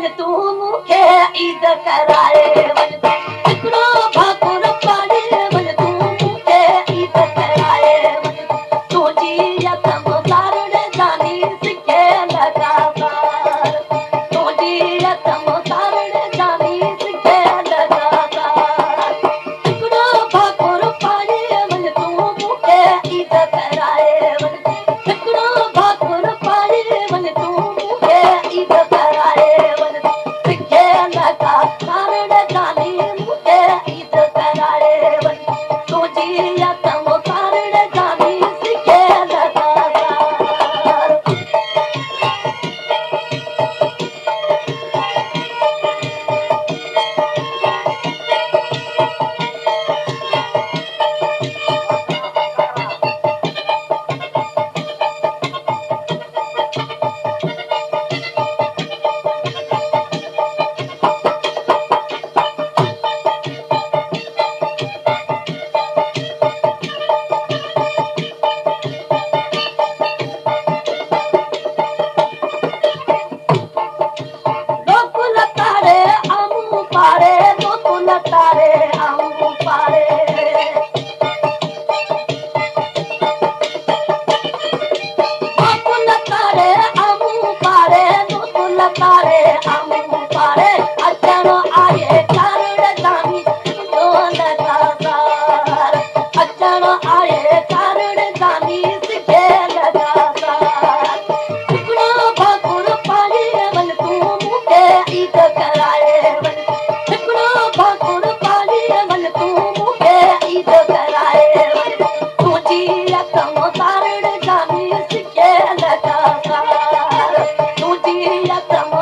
वञ तूं मूंखे ईद कराए वञ हिकिड़ो भाकुर पाड़े वञ तूं मूंखे ईद कराए वञ तुंहिंजी यतम सारण जानी सिखे लगातार तुंहिंजी यतम सारण जानी सिखे लगातार हिकिड़ो भाकुर पाड़े वञ तूं मूंखे ईद कराए वञ हिकिड़ो भाकुर पाड़े वञ तूं मूंखे ईद कराए वञ सिखे लगातार जानी मूंखे ईद कराए वञ तुंहिंजी यतम सारण जानी सिखे लगातार लोकुल तारे आमू पारे लोकुल तारे आमू पारे लोकुल तारे आमू पारे लोकुल तारे आमू पारे अचण आए कारण जानी दोन लगातार अचण आए कारण जानी सिखे लगातार हिकिड़ो भाकुर पाड़े वञ तूं मूंखे ईद कराए वञ हिकिड़ो भाकुर पाड़े वञ तूं मूंखे ईद कराए वञ तुंहिंजी यतम सारण जानी सिखे लगातार तुंहिंजी यतम